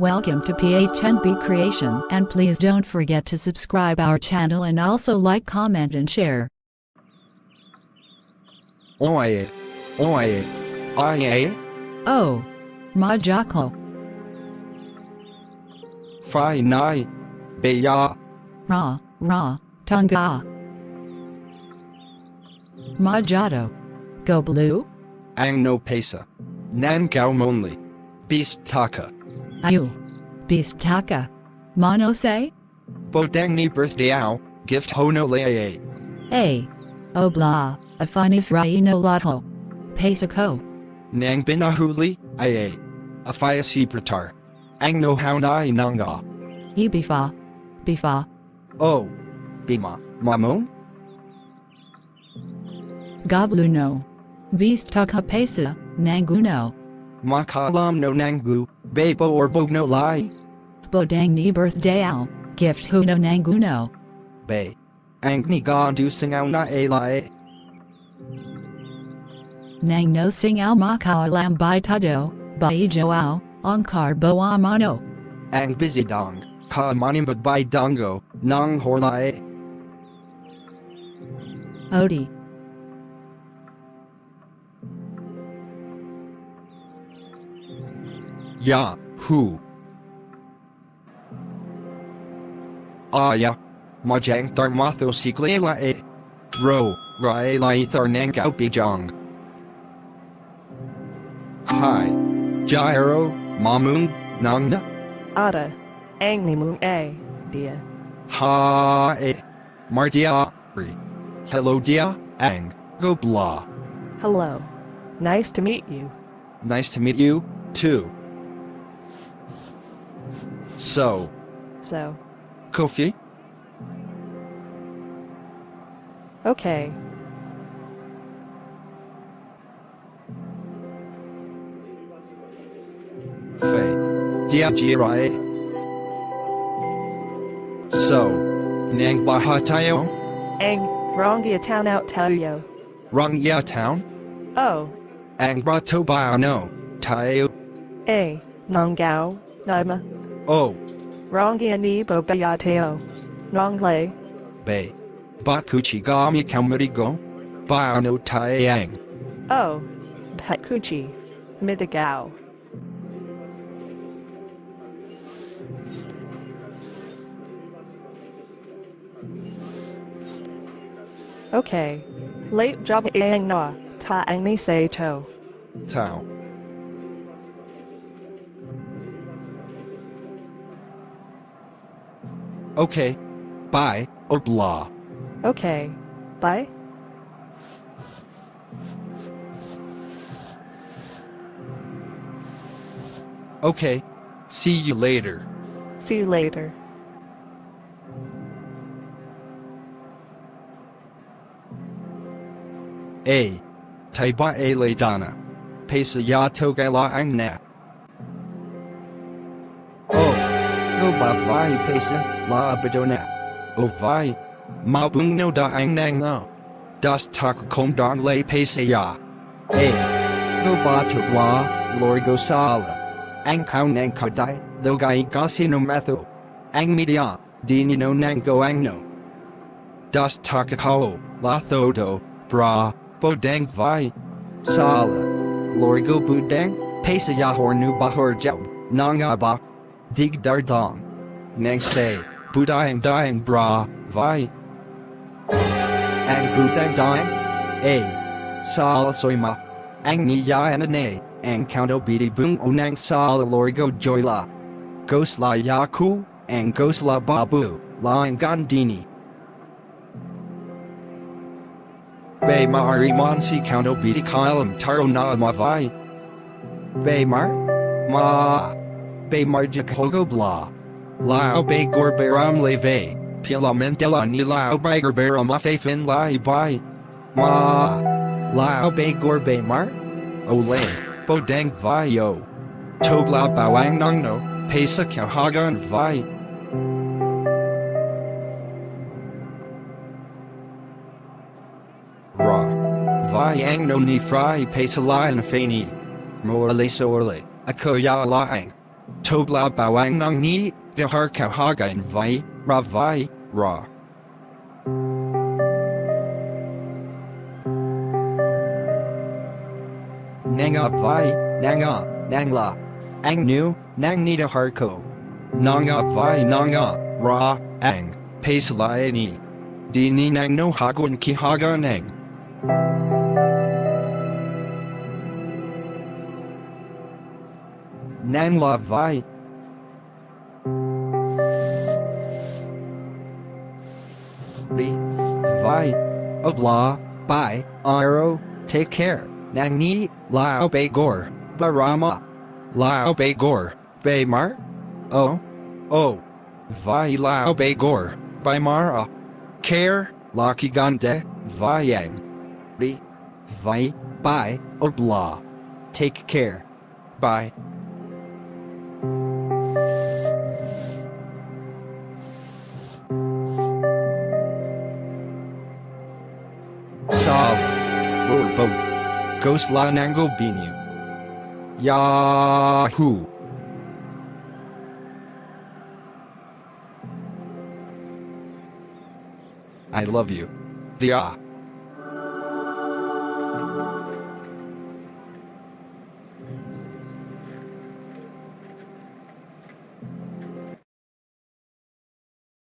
Welcome to PHNB Creation, and please don't forget to subscribe our channel and also like, comment and share. Oi, oi, aye, Oh, Majako, nai, beya, Ra, Tunga, Majado, Goblu, ang no pesa, nan gao monli, beast taka, Ayu, Beastaka, Monose, bodang ni birthday ow, gift hono lea, A, Obla, Afinifraino Lotho, Pesako, nang binahuli, aye, afaya si pratar, ang no how nai nanga, Bifa, oh, bima, mamon, Gobluno, Beastaka Pesa, Nanguno, makalam no nangu, bebo or bog no lai, Bodang ni birthday ow, gift huno Nanguno, bay, ang ni ga du sing ow na e lai, Nang no sing ao makao lam bai tado, bai joao, onkar boamano, ang busy dong, ka manimbag by dongo, nang horlae, Odi, ya, hu. Aya, majang tarmatho siklela e. Ro, rae lai thar nang au bijong. Hi, jairo, mamung, nangna, Ada, ang ni mung a, dia. ha e. Mardia, ri. Hello dia, ang, Gobla. Hello. Nice to meet you. Nice to meet you, too. So, So, Kofi? okay. Fe. Dia jirai. So, nang bahatayo? Ang, Rongia town out Tayo. Rang ya town? Oh, Ang brato no, tayo. a, Nongao, Naima. Oh, Rongia ni bo bayateo. Nongle, bay. Bakuchi ga mi kamurigo? No taeyang. oh, Patkuchi, Midigao. Okay. Late job ang na, ta ang ni say to. Tao. Okay. Bye, or blah. Okay. Bye. Okay. See you later. See you later. A. Taiba e le dana. Pesa ya togala ang na. Oh. No ba vai pesa la abadona. Oh vai. Mabung no da ang nang no. Das tak kom dong le pesa ya. A. No ba to bla. Lorgo sala. Ang kau nang kadai. Lo gai gasi no matho. Ang media. Dini no nang go ang no. Das tak kao. La thodo. Bra. Bodang vai. Sala. Lorgo budang. Pesa ya hornu bahor job. Nang aba. Dig dar dong. Nang say. Budang dying bra. Vai. Ang budang dying. A. Sala soima. Ang ni ya anane. Ang counto bidi boom onang sala lorgo joyla. Gosla yaku. Ang gosla babu. La gandini. Bay Mari Monsi Counto Bidi Kylam Taro Na Mavai Bay Mar Ma Bay Marjik Hogo Bla Lao begor beraam leve Pila mendela ni lao begor beraam fwifinbai bai Ma Lao begor Mar Ole Bodang vai yo Togla bawang nang no Pesa kahagan vai Ra. Vai ang no ni fry pesa la na fani. Morale sorle. Ako ya la ang. Tobla bawang nang ni, dahar kahaga in vai, ra. Nanga vai, nangla. Ang nu, nang ni dahar ko. Nanga vai nanga, ra, ang, pasalaya ni. Di ni nang no hagon ki haga nang. Nang la vai. Ri, vai, obla, bye, aro, take care. Nang ni, lao begor, beraam. Lao begor, mar. Oh. Vai lao begor, mara. Care, laki gande, vayang. Ri, vai, bye, obla. Take care. Bye. Sal. Boat. Gosla nango bini. Yahoo! I love you. Yeah.